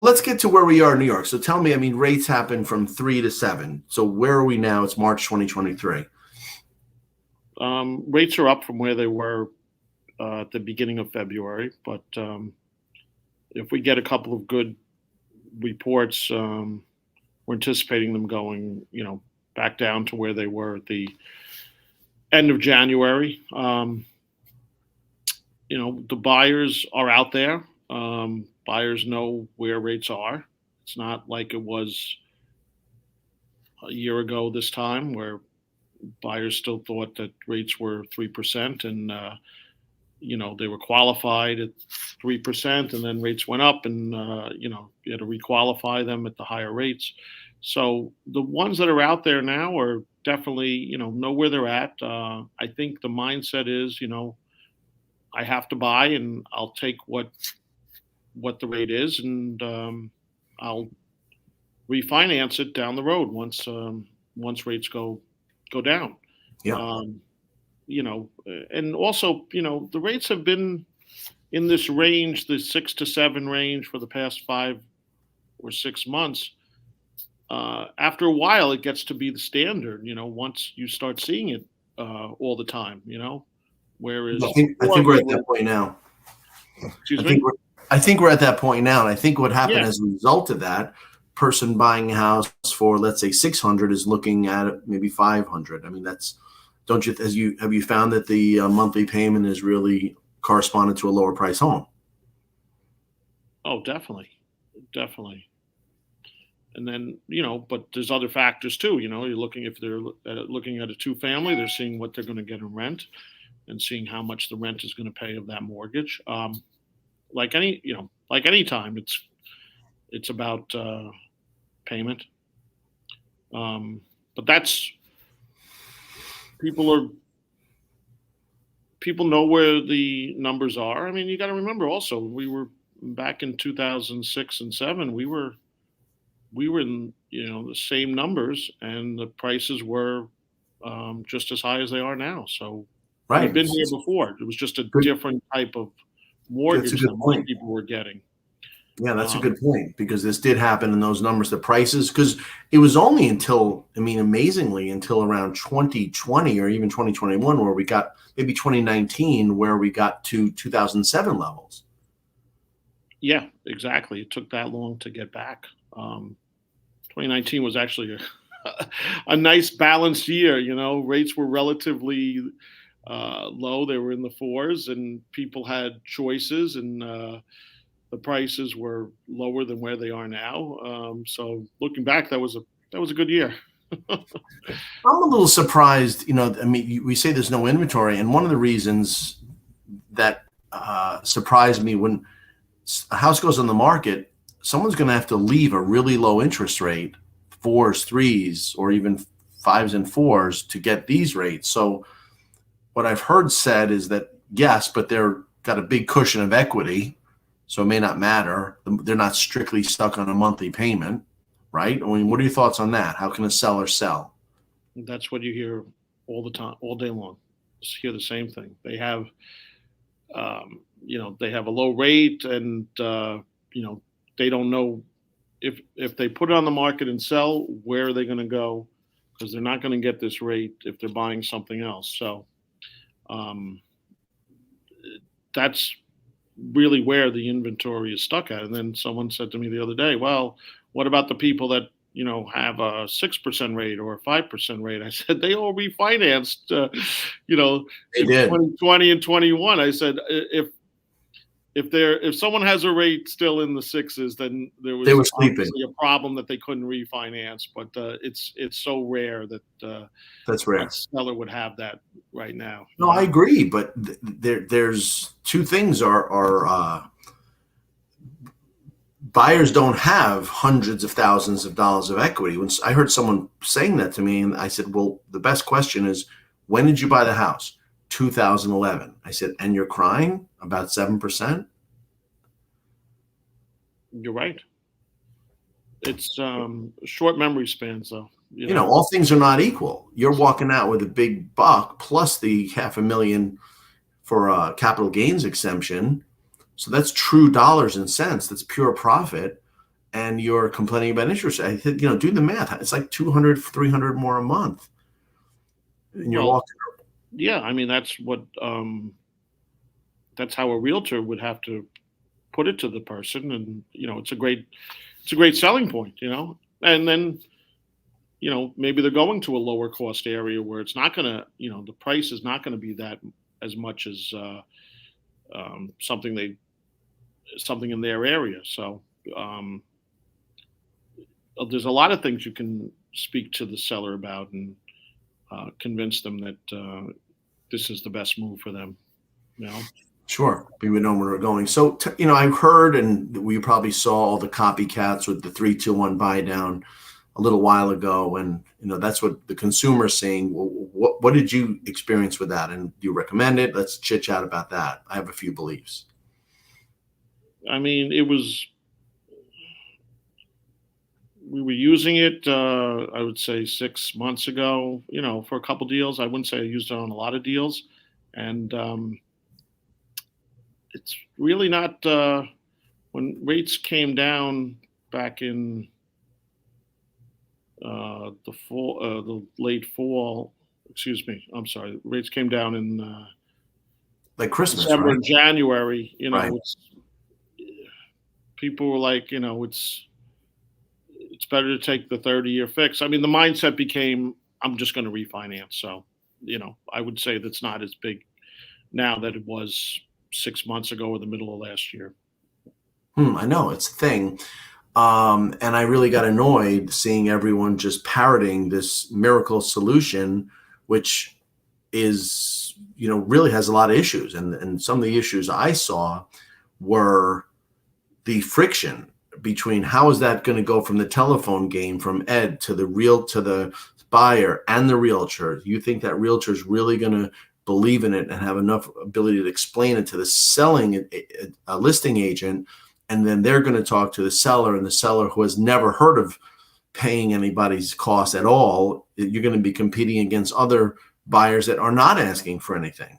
let's get to where we are in New York. So tell me, I mean, rates happen from 3 to 7. So where are we now? It's March 2023. Rates are up from where they were at the beginning of February, but if we get a couple of good reports, we're anticipating them going, back down to where they were at the end of January. The buyers are out there. Buyers know where rates are. It's not like it was a year ago this time where buyers still thought that rates were 3% and they were qualified at 3%, and then rates went up, and you had to requalify them at the higher rates. So the ones that are out there now are definitely know where they're at. I think the mindset is I have to buy, and I'll take what the rate is, and I'll refinance it down the road once rates go down. Yeah. And also, the rates have been in this range, the 6 to 7 range, for the past 5 or 6 months. After a while, it gets to be the standard. Once you start seeing it all the time. Whereas I think we're at that point now. Excuse me? I think we're at that point now, and I think what happened Yeah. as a result of that, person buying a house for, let's say, 600 is looking at maybe 500. I mean, have you found that the monthly payment is really corresponded to a lower price home? Oh, definitely. And then, but there's other factors too. You're looking, if they're looking at a 2-family, they're seeing what they're going to get in rent and seeing how much the rent is going to pay of that mortgage. Like any time, it's about payment. But that's people know where the numbers are. I mean, you got to remember also, we were back in 2006 and 7. We were in the same numbers, and the prices were just as high as they are now. So Right. we've been here before. It was just a different type of mortgage that most people were getting. Yeah, that's a good point, because this did happen in those numbers, the prices, because it was only until, amazingly, until around 2020 or even 2021, where we got, maybe 2019, where we got to 2007 levels. Yeah, exactly. It took that long to get back. 2019 was actually a nice balanced year. Rates were relatively low. They were in the 4s, and people had choices, and the prices were lower than where they are now. So looking back, that was a good year. I'm a little surprised. We say there's no inventory, and one of the reasons that surprised me, when a house goes on the market, someone's going to have to leave a really low interest rate, 4s, 3s, or even 5s and 4s, to get these rates. So what I've heard said is that, yes, but they're got a big cushion of equity, so it may not matter. They're not strictly stuck on a monthly payment, right? I mean, what are your thoughts on that? How can a seller sell? That's what you hear all the time, all day long. Just hear the same thing. They have, they have a low rate, and they don't know if they put it on the market and sell, where are they going to go? Because they're not going to get this rate if they're buying something else. So that's really where the inventory is stuck at. And then someone said to me the other day, well, what about the people that have a 6% rate or a 5% rate? I said, they all refinanced in 2020 and 21. I said, if someone has a rate still in the 6s, then they were obviously a problem that they couldn't refinance. But it's so rare that that's rare. A seller would have that right now. No, I agree, but there's two things: are buyers don't have hundreds of thousands of dollars of equity. When I heard someone saying that to me, and I said, well, the best question is, when did you buy the house? 2011. I said, and you're crying about 7%? You're right. It's short memory spans, though. All things are not equal. You're walking out with a big buck plus the $500,000 for a capital gains exemption. So that's true dollars and cents. That's pure profit. and you're complaining about interest. I think, do the math. It's like 200, 300 more a month. And you're Well, walking. yeah, I mean that's how a realtor would have to put it to the person, and it's a great selling point, and then maybe they're going to a lower cost area where it's not going to, the price is not going to be that as much as something in their area. So um, there's a lot of things you can speak to the seller about and convince them that this is the best move for them. You know, Sure. We would know where we're going. So, I've heard, and we probably saw all the copycats with the 3-2-1 buy down a little while ago. And, that's what the consumer's saying. Well, what did you experience with that? And do you recommend it? Let's chit chat about that. I have a few beliefs. I mean, we were using it. I would say 6 months ago. For a couple deals. I wouldn't say I used it on a lot of deals, and it's really not. When rates came down back in the late fall. Excuse me. I'm sorry. Rates came down in Like Christmas, December right? and January. Right. People were like, it's better to take the 30-year fix. I mean, the mindset became, I'm just going to refinance. So, I would say that's not as big now that it was 6 months ago or the middle of last year. I know it's a thing. And I really got annoyed seeing everyone just parroting this miracle solution, which is, really has a lot of issues. And some of the issues I saw were the friction between how is that going to go from the telephone game from Ed to the buyer and the realtor. You think that realtor is really going to believe in it and have enough ability to explain it to the listing agent, and then they're going to talk to the seller, and the seller who has never heard of paying anybody's cost at all, you're going to be competing against other buyers that are not asking for anything.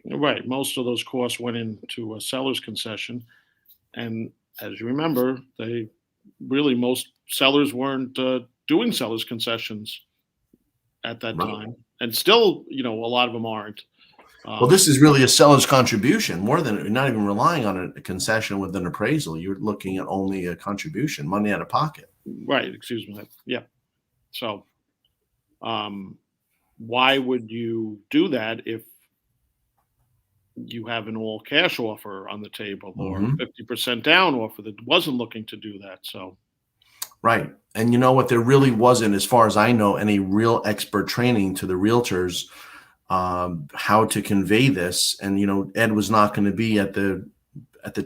Right. Most of those costs went into a seller's concession. And as you remember, most sellers weren't doing seller's concessions at that Right. time. And still, a lot of them aren't. Well, this is really a seller's contribution more than, you're not even relying on a concession with an appraisal. You're looking at only a contribution, money out of pocket. Right. Excuse me. Yeah. So, why would you do that if you have an all cash offer on the table or 50% down offer that wasn't looking to do that? So, right. And you know what? There really wasn't, as far as I know, any real expert training to the realtors how to convey this. And Ed was not going to be at the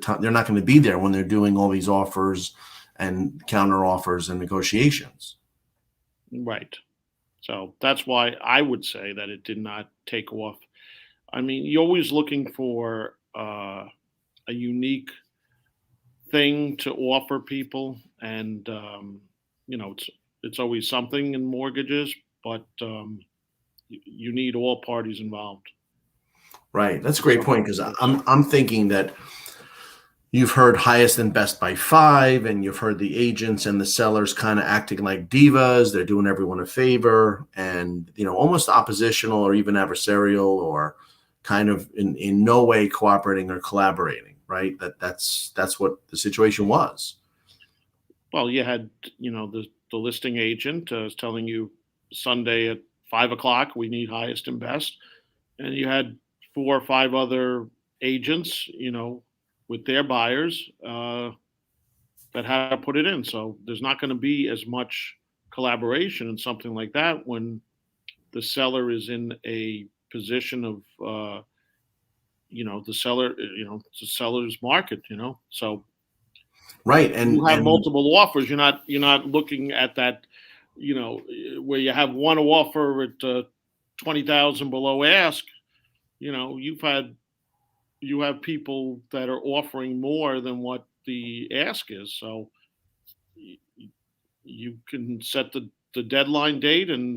time. They're not going to be there when they're doing all these offers and counter offers and negotiations. right. So that's why I would say that it did not take off. I mean, you're always looking for a unique thing to offer people, and it's always something in mortgages, but you need all parties involved. Right. That's a great point, because I'm thinking that you've heard highest and best by 5, and you've heard the agents and the sellers kind of acting like divas. They're doing everyone a favor, and almost oppositional or even adversarial, or kind of in no way cooperating or collaborating. Right. That's what the situation was. Well, you had the listing agent is telling you Sunday at 5 o'clock we need highest and best, and you had 4 or 5 other agents, with their buyers that had to put it in. So there's not going to be as much collaboration in something like that when the seller is in a position of, it's a seller's market, So Right. And you have multiple offers. You're not looking at that, where you have one offer at 20,000 below ask. You have people that are offering more than what the ask is. So you can set the deadline date and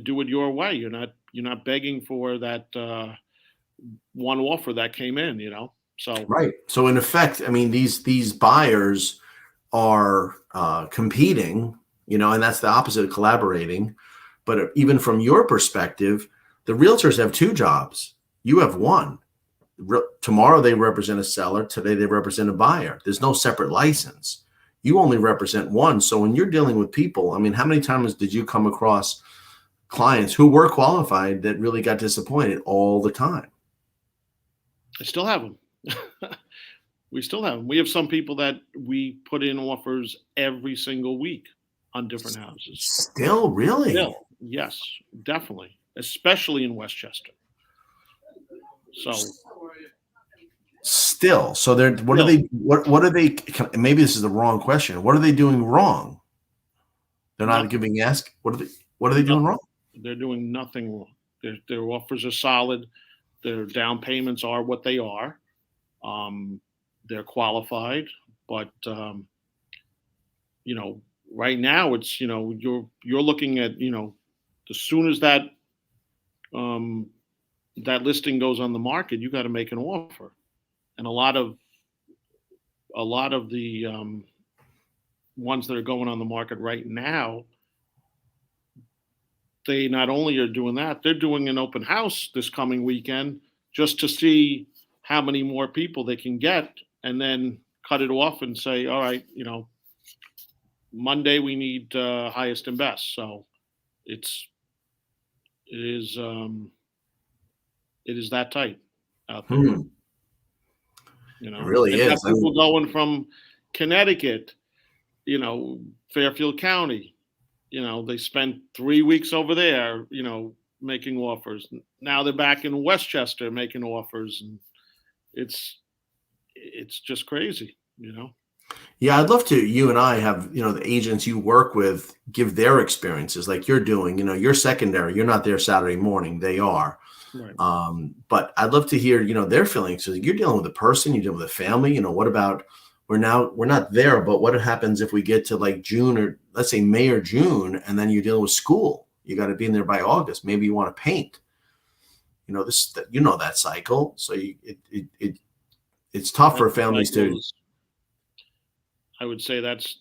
do it your way. You're not begging for that one offer that came in. So right. So in effect, I mean, these buyers are competing, and that's the opposite of collaborating. But even from your perspective, the realtors have two jobs. You have one. Tomorrow they represent a seller. Today they represent a buyer. There's no separate license. You only represent one. So when you're dealing with people, I mean, how many times did you come across clients who were qualified that really got disappointed all the time? I still have them. We still have them. We have some people that we put in offers every single week on different houses. Still, really? Still, yes, definitely, especially in Westchester. So still, so they're what are they? What are they? Maybe this is the wrong question. What are they doing wrong? They're not giving ask. What are they doing wrong? They're doing nothing wrong. Their offers are solid. Their down payments are what they are. They're qualified, but right now it's you're looking at as soon as that that listing goes on the market, you got to make an offer, and a lot of the ones that are going on the market right now, they not only are doing that, they're doing an open house this coming weekend just to see how many more people they can get, and then cut it off and say, all right, Monday we need highest and best. So it is that tight out there. It really is. People going from Connecticut, Fairfield County, they spent 3 weeks over there, making offers. Now they're back in Westchester making offers, and it's just crazy, Yeah, I'd love to. You and I have, the agents you work with give their experiences like you're doing. You're secondary. You're not there Saturday morning. They are. Right. But I'd love to hear, their feelings. So you're dealing with a person, you're dealing with a family. What about we're not there, but what happens if we get to like June, or let's say May or June, and then you're dealing with school? You got to be in there by August. Maybe you want to paint. That cycle. So it's tough for families to. I would say that's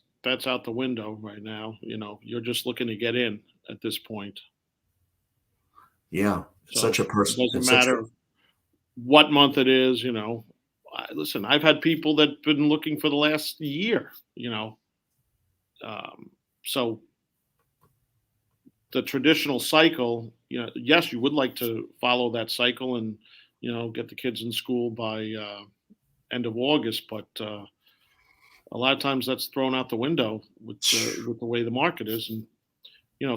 out the window right now. You're just looking to get in at this point. Yeah, so such a person. It doesn't matter what month it is. Listen, I've had people that've been looking for the last year. So the traditional cycle. Yes, you would like to follow that cycle and get the kids in school by end of August, but a lot of times that's thrown out the window with the way the market is. And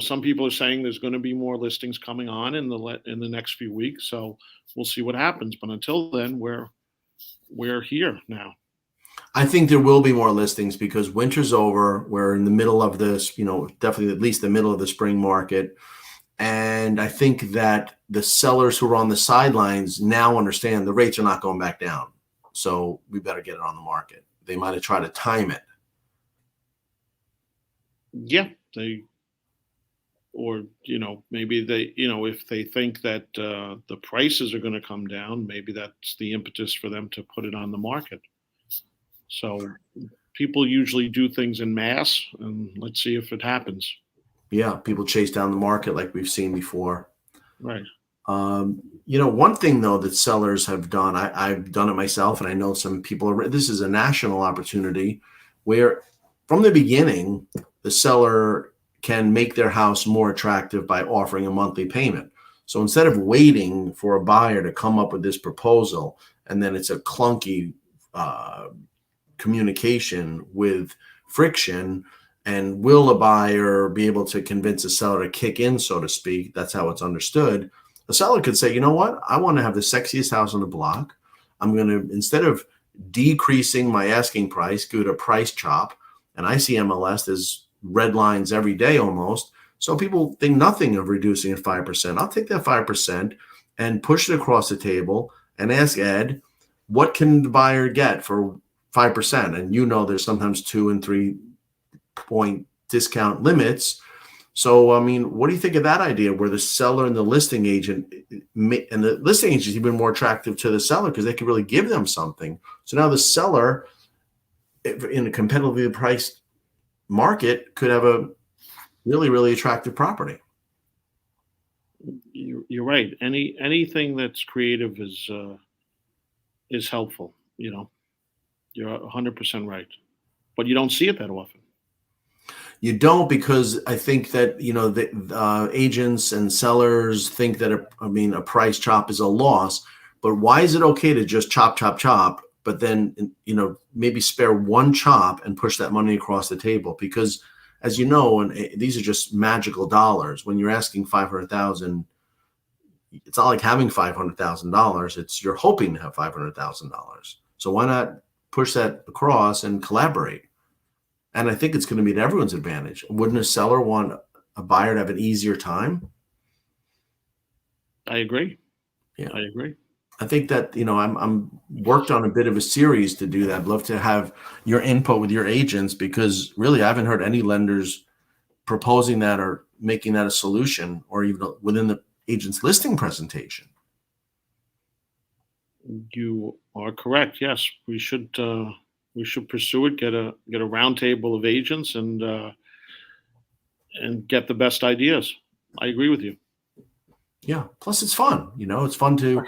some people are saying there's going to be more listings coming on in the next few weeks, so we'll see what happens. But until then, we're here now. I think there will be more listings because winter's over. We're in the middle of this, definitely at least the middle of the spring market. And I think that the sellers who are on the sidelines now understand the rates are not going back down. So we better get it on the market. They might have tried to time it. Yeah, maybe they, if they think that the prices are going to come down, maybe that's the impetus for them to put it on the market. So people usually do things in mass, and let's see if it happens. Yeah, people chase down the market like we've seen before. Right. One thing though that sellers have done, I've done it myself, and I know some people this is a national opportunity where from the beginning, the seller can make their house more attractive by offering a monthly payment. So instead of waiting for a buyer to come up with this proposal, and then it's a clunky communication with friction, and will a buyer be able to convince a seller to kick in, so to speak? That's how it's understood. The seller could say, you know what? I want to have the sexiest house on the block. I'm going to, instead of decreasing my asking price, go to price chop. And I see MLS, there's red lines every day almost. So people think nothing of reducing it 5%. I'll take that 5% and push it across the table and ask Ed, what can the buyer get for 5%? And there's sometimes 2 and 3 point discount limits. So, I mean, what do you think of that idea where the seller and the listing agent, and the listing agent is even more attractive to the seller because they can really give them something. So now the seller in a competitively priced market could have a really, really attractive property. You're right. Anything that's creative is helpful. You're 100% right, but you don't see it that often. You don't, because I think that the agents and sellers think that a price chop is a loss. But why is it okay to just chop, chop, chop, but then maybe spare one chop and push that money across the table? Because as you know, and these are just magical dollars. When you're asking 500,000, it's not like having $500,000. It's you're hoping to have $500,000. So why not push that across and collaborate? And I think it's going to be to everyone's advantage. Wouldn't a seller want a buyer to have an easier time? I agree. Yeah, I agree. I think that I'm worked on a bit of a series to do that. I'd love to have your input with your agents, because really I haven't heard any lenders proposing that or making that a solution, or even within the agent's listing presentation. You are correct. Yes, we should pursue it. Get a roundtable of agents and get the best ideas. I agree with you. Yeah. Plus, it's fun. It's fun to,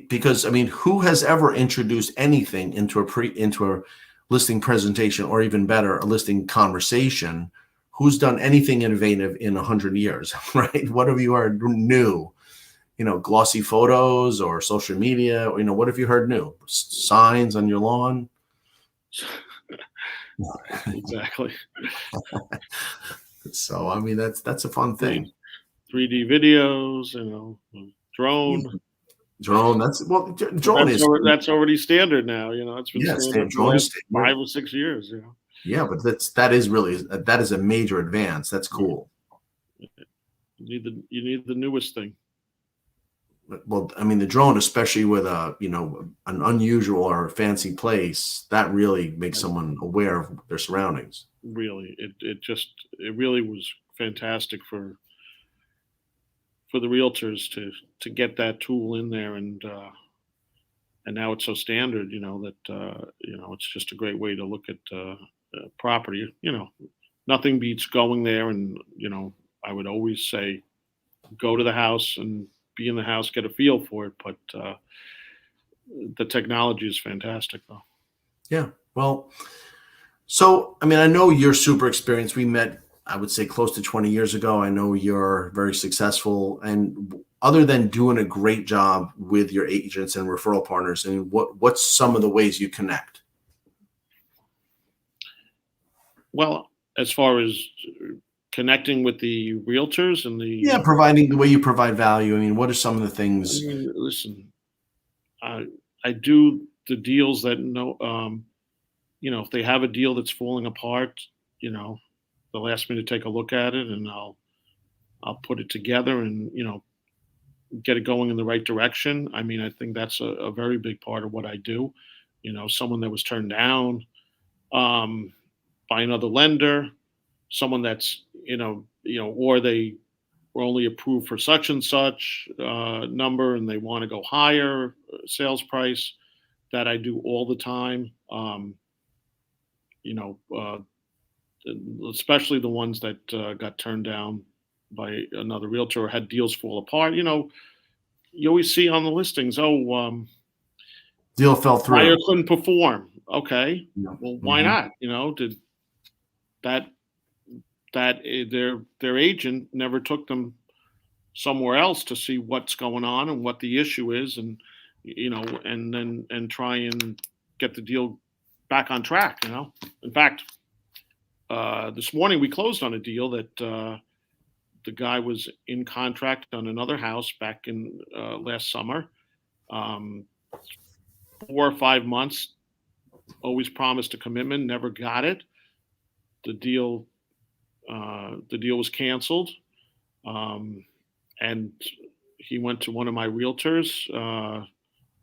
because who has ever introduced anything into a listing presentation, or even better, a listing conversation? Who's done anything innovative in 100 years, right? What have you heard new? Glossy photos or social media? What have you heard new? Signs on your lawn? Exactly. So, that's a fun thing. 3D videos, drone. Drone. Drone That's already standard now. It's been standard for the last 5 or 6 years. Yeah, but that is a major advance. That's cool. You need the newest thing. Well, the drone, especially with an unusual or fancy place, that really makes someone aware of their surroundings. Really, it really was fantastic for the realtors to get that tool in there, and now it's so standard, that it's just a great way to look at property. Nothing beats going there, and I would always say go to the house and be in the house, get a feel for it. But the technology is fantastic, though. Yeah. Well, so I know you're super experienced. We met, I would say, close to 20 years ago. I know you're very successful, and other than doing a great job with your agents and referral partners, what's some of the ways you connect? Well, as far as connecting with the realtors and providing the way you provide value. What are some of the things? Listen, I do the deals that if they have a deal that's falling apart, they'll ask me to take a look at it, and I'll put it together and get it going in the right direction. I think that's a very big part of what I do. Someone that was turned down by another lender, someone that's or they were only approved for such and such number, and they want to go higher sales price. That I do all the time. Especially the ones that got turned down by another realtor or had deals fall apart. You always see on the listings, deal fell through. Buyer couldn't perform. Okay, Yeah. well, why not? Did that their agent never took them somewhere else to see what's going on and what the issue is, and and try and get the deal back on track. In fact, this morning we closed on a deal that the guy was in contract on another house back in last summer. 4 or 5 months, always promised a commitment, never got it. The deal was canceled, and he went to one of my realtors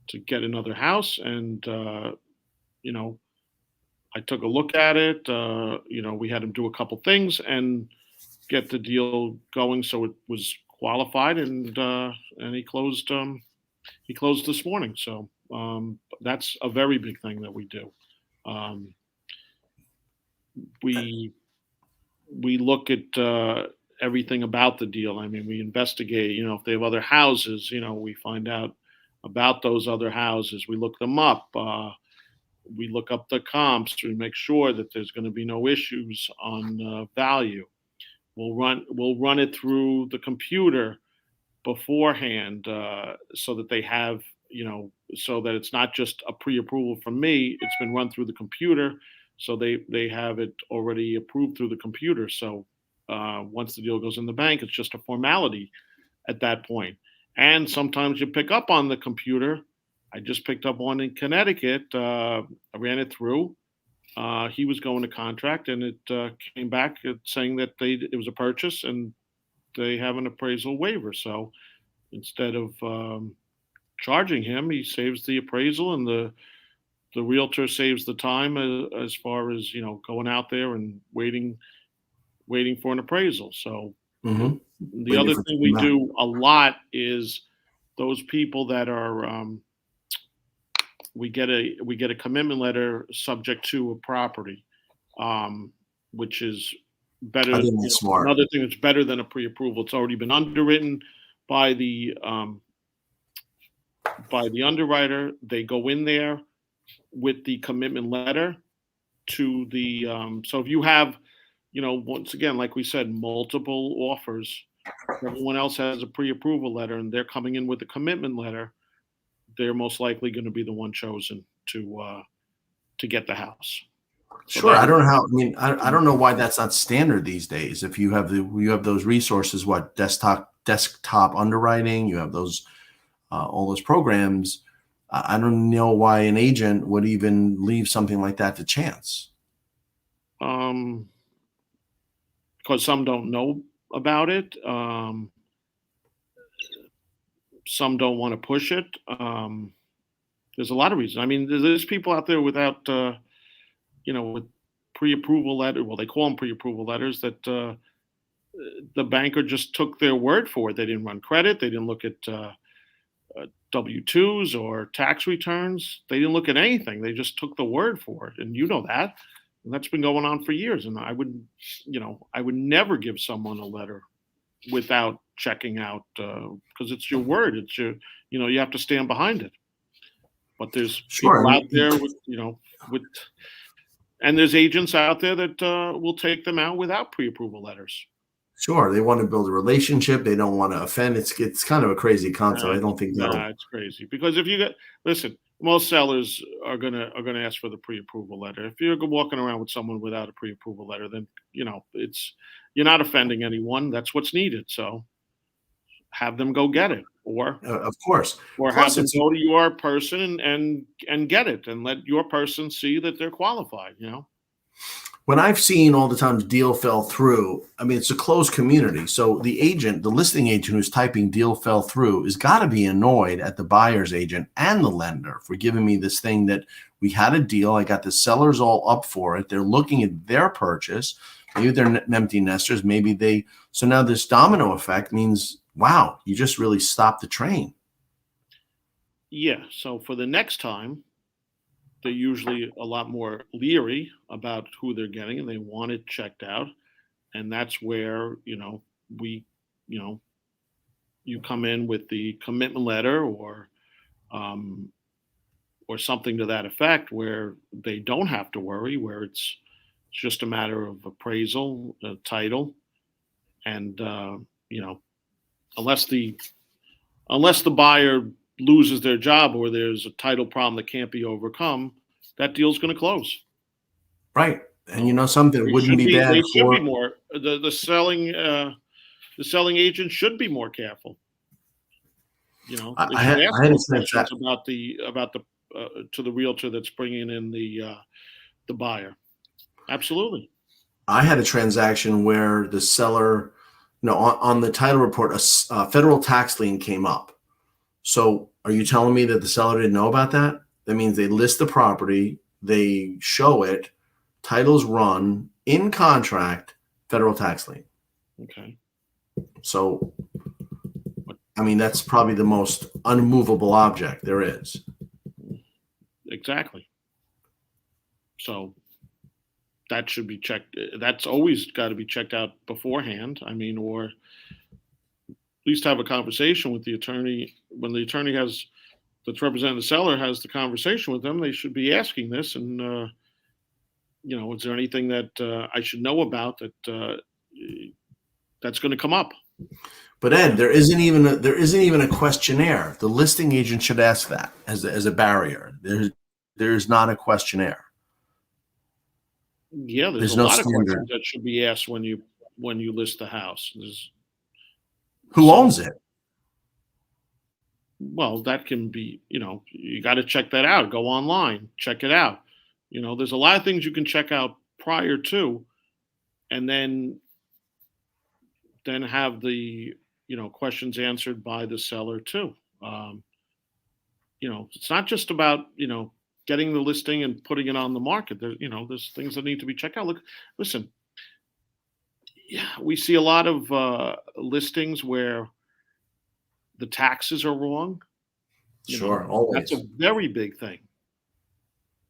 to get another house, and I took a look at it. We had him do a couple things and get the deal going, so it was qualified, and he closed. He closed this morning, so that's a very big thing that we do. Um, we we look at everything about the deal. I mean, we investigate. If they have other houses, we find out about those other houses. We look them up. We look up the comps to make sure that there's going to be no issues on value. We'll run it through the computer beforehand, so that they have, so that it's not just a pre-approval from me. It's been run through the computer, so they have it already approved through the computer. So once the deal goes in the bank, it's just a formality at that point. And sometimes you pick up on the computer. I just picked up one in Connecticut. I ran it through. He was going to contract, and it came back saying that it was a purchase, and they have an appraisal waiver. So instead of charging him, he saves the appraisal, and the realtor saves the time as far as going out there and waiting for an appraisal. So Mm-hmm. the other thing we do a lot is those people that are we get a commitment letter subject to a property, which is better. I think that's smart. Another thing that's better than a pre-approval. It's already been underwritten by the underwriter. They go in there with the commitment letter to the. So if you have, once again, like we said, multiple offers, everyone else has a pre-approval letter, and they're coming in with a commitment letter, they're most likely going to be the one chosen to get the house. So Sure. I don't know how. I mean, I don't know why that's not standard these days. If you have those resources, what desktop underwriting, you have those all those programs. I don't know why an agent would even leave something like that to chance. Because some don't know about it. Some don't want to push it. There's a lot of reasons. I mean, there's people out there without, with pre-approval letter. Well, they call them pre-approval letters that the banker just took their word for it. They didn't run credit. They didn't look at W-2s or tax returns. They didn't look at anything. They just took the word for it, and that. And that's been going on for years. And I would never give someone a letter without checking out, because it's your word. It's your, you have to stand behind it. But there's people out there with, and there's agents out there that will take them out without pre-approval letters. Sure, they want to build a relationship. They don't want to offend. It's kind of a crazy concept. I don't think it's crazy, because if you listen, most sellers are gonna ask for the pre-approval letter. If you're walking around with someone without a pre-approval letter, then you're not offending anyone. That's what's needed. So have them go get it, or of course, or have them go to your person and get it, and let your person see that they're qualified. When I've seen all the times deal fell through, I mean, it's a closed community. So the listing agent who's typing deal fell through has got to be annoyed at the buyer's agent and the lender for giving me this thing that we had a deal. I got the sellers all up for it. They're looking at their purchase. Maybe they're empty nesters. So now this domino effect means, wow, you just really stopped the train. Yeah. So for the next time, they're usually a lot more leery about who they're getting, and they want it checked out. And that's where, you come in with the commitment letter or something to that effect, where they don't have to worry, where it's just a matter of appraisal, title, and, unless the buyer loses their job or there's a title problem that can't be overcome, that deal's going to close. Right. And something wouldn't be bad. They should be more, the selling agent should be more careful. I had a questions about the to the realtor that's bringing in the buyer. Absolutely. I had a transaction where the seller, on the title report, a federal tax lien came up. So are you telling me that the seller didn't know about that? That means they list the property, they show it, titles run, in contract, federal tax lien. Okay. So, I mean, that's probably the most unmovable object there is. Exactly. So that should be checked. That's always got to be checked out beforehand. I mean, or at least have a conversation with the attorney. When the attorney that's representing the seller has the conversation with them, they should be asking this. And, is there anything that I should know about that's going to come up? But Ed, there isn't even a questionnaire. The listing agent should ask that as a barrier. There's not a questionnaire. Yeah, there's a no lot of standard. questions that should be asked when you list the house. Who owns it? Well, that can be, you got to check that out. Go online, check it out. There's a lot of things you can check out prior to, and then have the, questions answered by the seller too. It's not just about, getting the listing and putting it on the market. There's things that need to be checked out. Listen, yeah, we see a lot of listings where the taxes are wrong. Sure, always. That's a very big thing.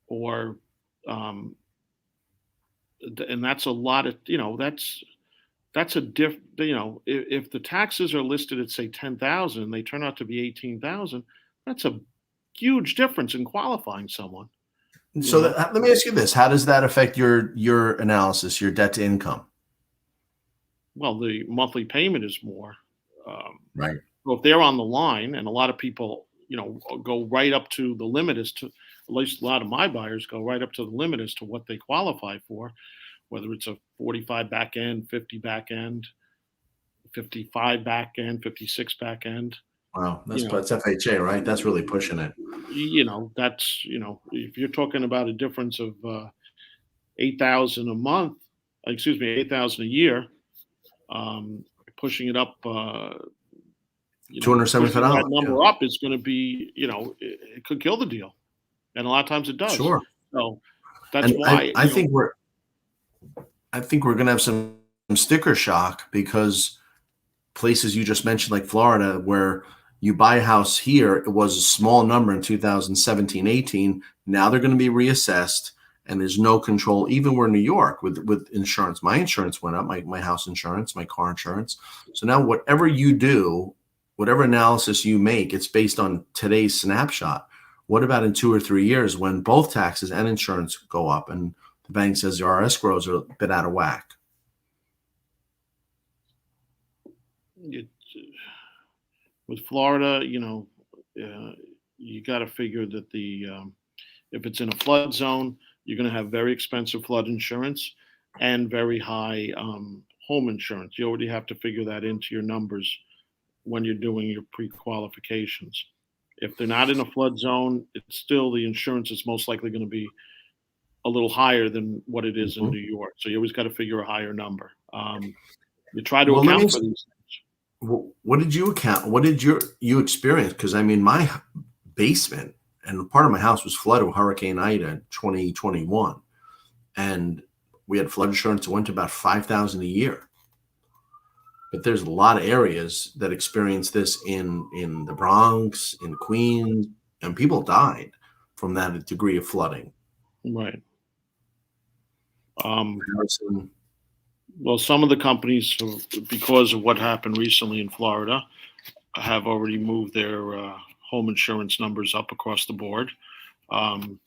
Or, and that's a lot of, that's a if the taxes are listed at say 10,000, they turn out to be 18,000. That's a huge difference in qualifying someone. So let me ask you this: how does that affect your analysis, your debt to income? Well, the monthly payment is more. Right. So if they're on the line, and a lot of people, go right up to the limit at least a lot of my buyers go right up to the limit as to what they qualify for, whether it's a 45 back end, 50 back end, 55 back end, 56 back end. Wow, that's FHA, right? That's really pushing it. That's if you're talking about a difference of 8,000 a month, 8,000 a year, pushing it up. $275. That number up is going to be, it could kill the deal, and a lot of times it does. Sure. So that's why I think we're going to have some sticker shock, because places you just mentioned, like Florida, where you buy a house here, it was a small number in 2017, 18. Now they're going to be reassessed, and there's no control. Even where New York with insurance, my insurance went up, my house insurance, my car insurance. So now whatever you do, whatever analysis you make, it's based on today's snapshot. What about in 2 or 3 years when both taxes and insurance go up and the bank says our escrows are a bit out of whack? With Florida, you got to figure that if it's in a flood zone, you're going to have very expensive flood insurance and very high home insurance. You already have to figure that into your numbers when you're doing your pre-qualifications. If they're not in a flood zone, it's still, the insurance is most likely going to be a little higher than what it is in New York. So you always got to figure a higher number. You try to account for these things. What did you account? What did you experience? Because I mean, my basement and part of my house was flooded with Hurricane Ida in 2021, and we had flood insurance that went to about $5,000 a year. But there's a lot of areas that experience this in the Bronx, in Queens, and people died from that degree of flooding. Right. Well, some of the companies, because of what happened recently in Florida, have already moved their home insurance numbers up across the board. One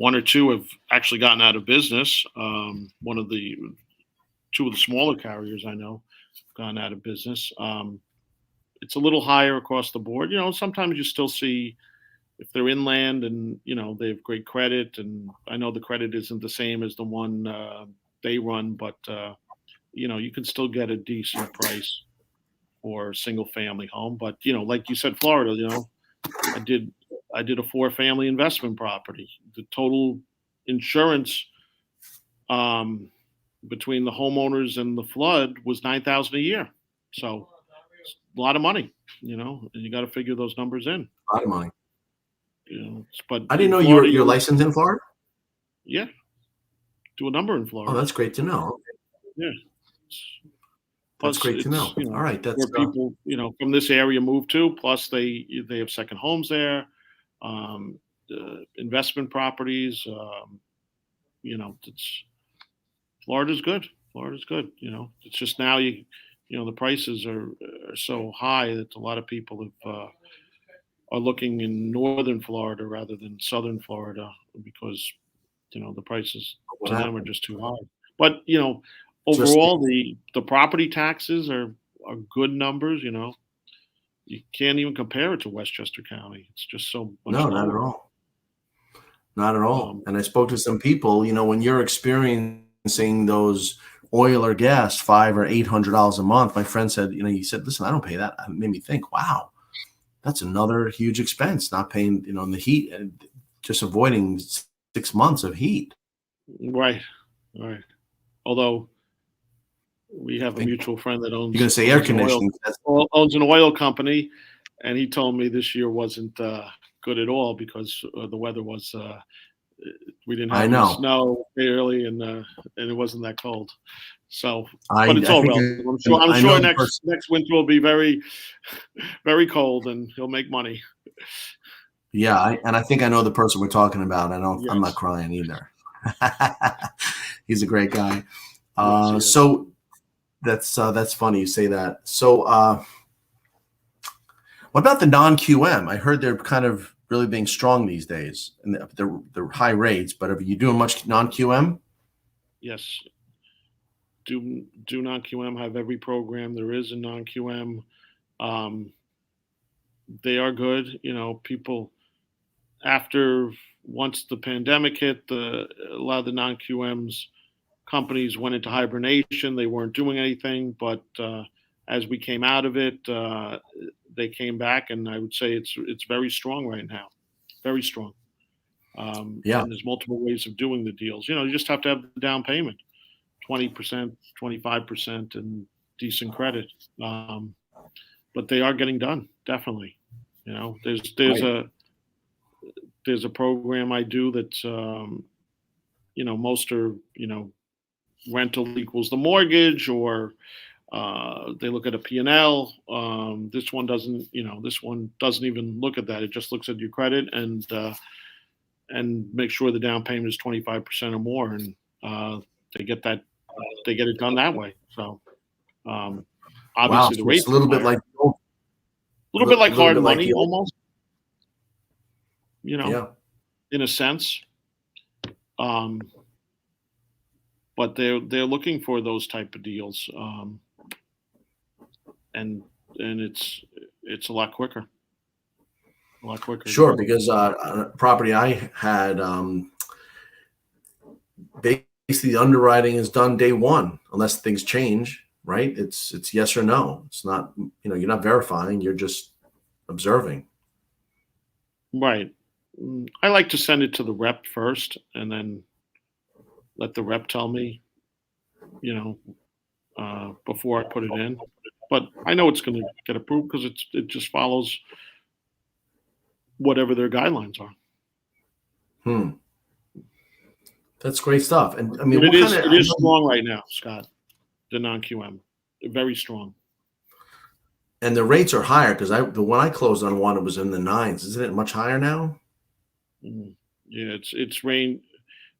or two have actually gotten out of business. Two of the smaller carriers I know have gone out of business. It's a little higher across the board. Sometimes you still see, if they're inland and, they have great credit, and I know the credit isn't the same as the one they run, but, you can still get a decent price for a single family home. But, like you said, Florida, I did a 4-family investment property. The total insurance between the homeowners and the flood was $9,000 a year. So a lot of money, and you got to figure those numbers in. A lot of money. But I didn't know Florida, you're licensed in Florida. Yeah, do a number in Florida. Oh, that's great to know. Yeah, that's great to know. All right, that's where people from this area move to. Plus, they have second homes there. investment properties. Florida's good. Florida's good. It's just now the prices are so high that a lot of people are looking in northern Florida rather than southern Florida because the prices What to them are happened? just too high. But Just overall, the property taxes are good numbers. You can't even compare it to Westchester County. It's just so much no, not at lower. all. Not at all. Um, And I spoke to some people, when you're experiencing those oil or gas, $500 or $800 a month, my friend said, he said, listen, I don't pay that. It made me think, wow, that's another huge expense, not paying, in the heat and just avoiding 6 months of heat. right, right. Although we have a Think mutual friend that you're going to say air owns an oil conditioning. owns an oil company, and he told me this year wasn't good at all because the weather was. We didn't I have any know. snow early, and it wasn't that cold. So, I but it's all think relative. I'm sure. I'm I sure know the next person. winter will be very, very cold, and he'll make money. Yeah, I think I know the person we're talking about. I'm not Yes, crying either. He's a great guy. yes, he is. So that's funny you say that. So what about the non-QM? I heard they're kind of really being strong these days, and they're high rates. But are you doing much non-QM? Yes, do non-QM have every program there is in non-QM? Um, they are good. People after once the pandemic hit, a lot of the non-QMs companies went into hibernation. They weren't doing anything, but as we came out of it, they came back, and I would say it's very strong right now, very strong. Yeah, And there's multiple ways of doing the deals. You just have to have the down payment, 20%, 25%, and decent credit. But they are getting done, definitely. right. There's a program I do that's most are rental equals the mortgage, or they look at a P&L. This one doesn't. This one doesn't even look at that. It just looks at your credit and make sure the down payment is 25% or more, and they get that. They get it done that way. So Wow. obviously the So it's rates a are little bit higher. like A little bit like hard the money, old. almost. Yeah. In a sense. Um, but they're looking for those type of deals, and it's a lot quicker. A lot quicker. Sure, because property I had, basically the underwriting is done day one, unless things change. Right? It's yes or no. It's not. You're not verifying. You're just observing. Right. I like to send it to the rep first, and then let the rep tell me, before I put it in. But I know it's going to get approved because it just follows whatever their guidelines are. Hmm. That's great stuff. And I But mean, it what kind is of? it I is know, strong right now, Scott. The non QM, very strong. and the rates are higher because the one I closed on one, it was in the nines. Isn't it much higher now? Mm. Yeah, it's range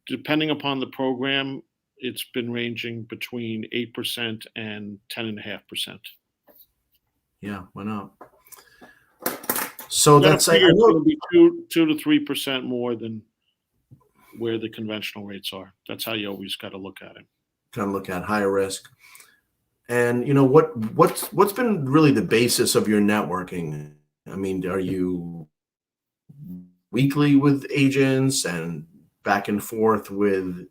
depending upon the program. It's been ranging between 8% and 10.5%. Yeah, went up. So You got to that's I figure it's know. going to be 2 to 3% more than where the conventional rates are. That's how you always got to look at it. Kind of look at higher risk. And what's been really the basis of your networking? I mean, are you weekly with agents and back and forth with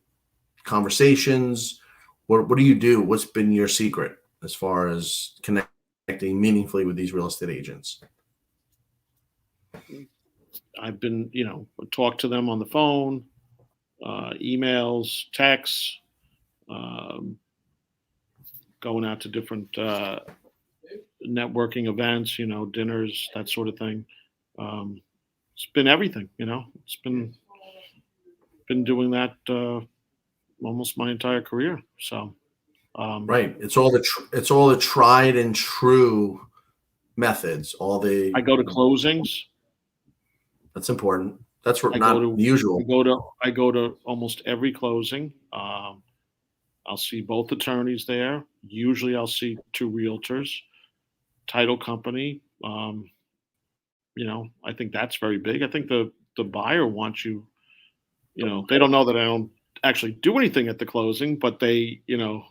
conversations? What do you do? What's been your secret as far as connecting meaningfully with these real estate agents? I've been, talk to them on the phone, emails, texts, um, going out to different networking events, dinners, that sort of thing. It's been everything, It's been doing that almost my entire career. So, Right. It's all the tried and true methods. All the I go to closings. That's important. That's I go not to usual. I go to almost every closing. I'll see both attorneys there. Usually, I'll see two realtors, title company. I think that's very big. I think the buyer wants you. They don't know that I don't actually do anything at the closing, but they'll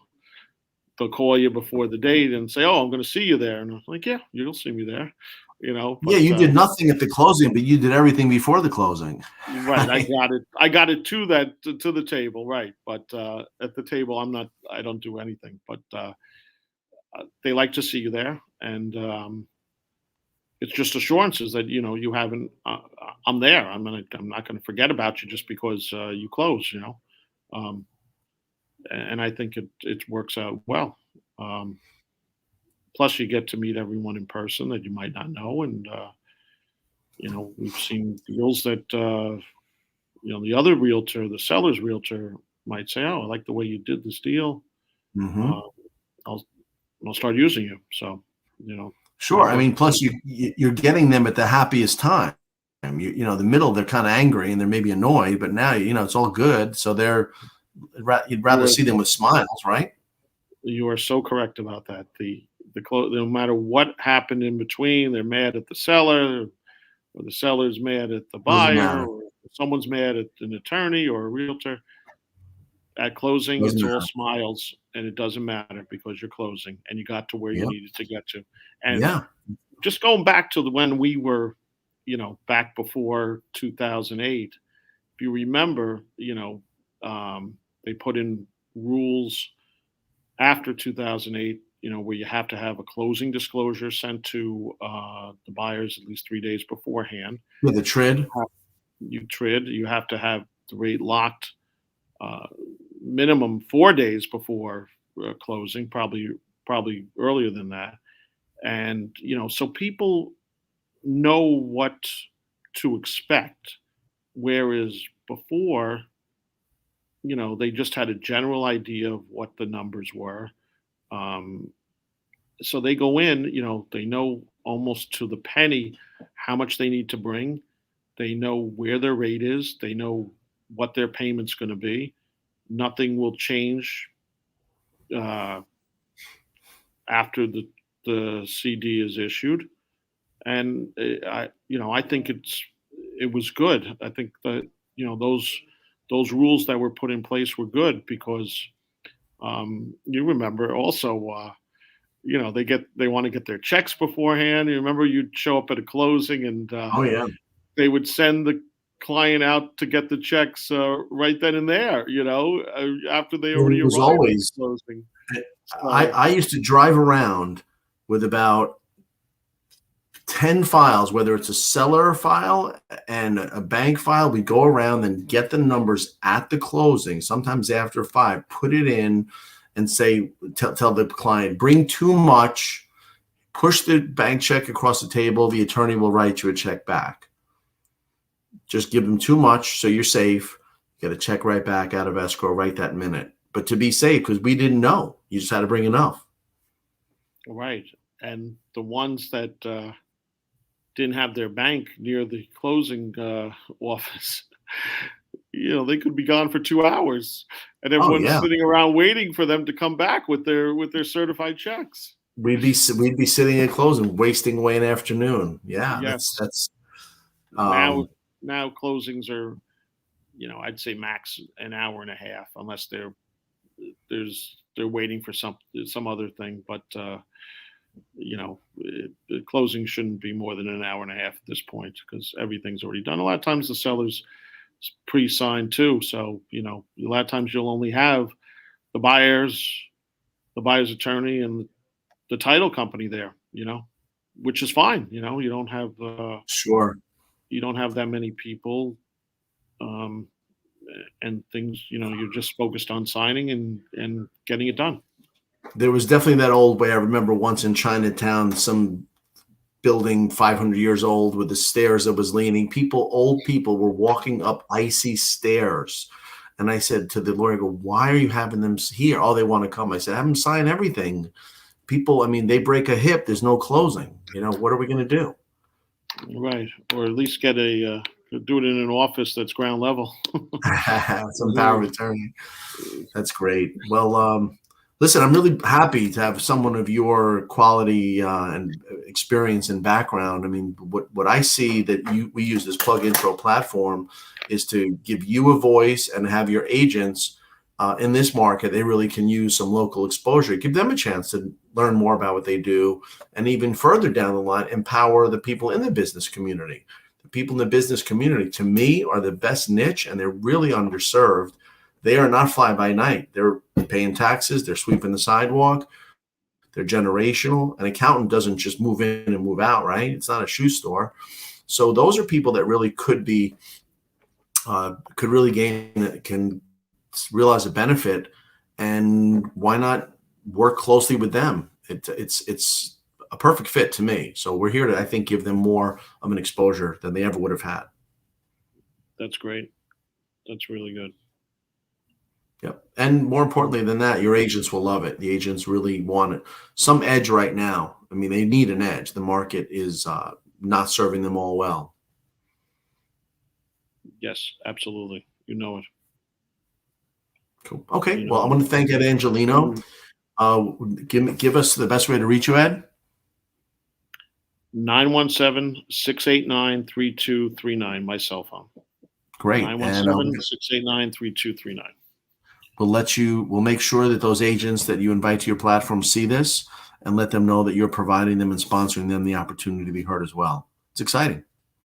call you before the date and say, "Oh, I'm going to see you there," and I'm like, "Yeah, you'll see me there." Yeah, But you did nothing at the closing, but you did everything before the closing. right, I got it to the table, right? But at the table, I don't do anything. But they like to see you there, and it's just assurances that you haven't. I'm there. I'm not going to forget about you just because you close. Um, and I think it works out well. Um, Plus, you get to meet everyone in person that you might not know, and we've seen deals that the other realtor, the seller's realtor, might say, "Oh, I like the way you did this deal. Hmm. Uh, I'll I'll start using you." So, Sure. that I works. mean, plus you're getting them at the happiest time. The middle, they're kind of angry and they're maybe annoyed, but now, it's all good. So you'd You rather are see them with smiles, right? you are so correct about that. No matter what happened in between, they're mad at the seller, or the seller's mad at the Doesn't buyer, matter. or someone's mad at an attorney or a realtor. At closing, Doesn't it's all matter. smiles, and it doesn't matter because you're closing and you got to where you Yep. needed to get to. And Yeah. just going back to when we were, back before 2008, if you remember, they put in rules after 2008, where you have to have a closing disclosure sent to the buyers at least 3 days beforehand. With the TRID. You have to have the rate locked uh, minimum 4 days before closing, probably earlier than that. And so people know what to expect, whereas before, they just had a general idea of what the numbers were. Um, so they go in, they know almost to the penny how much they need to bring. They know where their rate is. They know what their payment's going to be. Nothing will change uh, after the CD is issued, and I think it was good. I think that those rules that were put in place were good because you remember also. They want to get their checks beforehand. You remember you'd show up at a closing and Oh yeah. they would send the client out to get the checks right then and there. After they already It was arrived at the always, closing. I, So I used to drive around with about 10 files, whether it's a seller file and a bank file. We go around and get the numbers at the closing, sometimes after 5, put it in and say, tell the client, bring too much, push the bank check across the table. The attorney will write you a check back. Just give them too much so you're safe. Get a check right back out of escrow right that minute. But to be safe, because we didn't know, you just had to bring enough. right, and the ones that didn't have their bank near the closing office, they could be gone for 2 hours, and Oh everyone's yeah. sitting around waiting for them to come back with their certified checks. We'd be sitting at closing, wasting away an afternoon. Yeah, that's Yes. that's Now um now closings are, I'd say max an hour and a half, unless they're waiting for some other thing. But the closing shouldn't be more than an hour and a half at this point because everything's already done. A lot of times the seller's pre-signed too, so a lot of times you'll only have the buyer's attorney and the title company there. Which is fine. sure. You don't have that many people. Um, and things, you're just focused on signing and getting it done. There was definitely that old way. I remember once in Chinatown, some building 500 years old with the stairs that was leaning. Old people were walking up icy stairs. And I said to the lawyer, why are you having them here? Oh, they want to come. I said, have them sign everything. People, I mean, they break a hip. There's no closing. What are we going to do? Right, or at least get a do it in an office that's ground level. Some power of attorney. That's great. Well, listen, I'm really happy to have someone of your quality and experience and background. I mean, what I see that we use this PlugIntro platform is to give you a voice and have your agents in this market. They really can use some local exposure, give them a chance to learn more about what they do, and even further down the line, empower the people in the business community. The people in the business community, to me, are the best niche, and they're really underserved. They are not fly by night. They're paying taxes. They're sweeping the sidewalk. They're generational. An accountant doesn't just move in and move out, right? It's not a shoe store. So those are people that really could really can realize a benefit, and why not work closely with them? It's a perfect fit to me. So we're here to, I think, give them more of an exposure than they ever would have had. That's great. That's really good. Yep. And more importantly than that, your agents will love it. The agents really want it. Some edge right now. I mean, they need an edge. The market is not serving them all well. Yes, absolutely. You know it. Cool. Okay. Well, I want to thank Ed Angelino. Give us the best way to reach you, Ed. 917-689-3239, my cell phone. Great. 917-689-3239. We'll make sure that those agents that you invite to your platform see this, and let them know that you're providing them and sponsoring them the opportunity to be heard as well. It's exciting.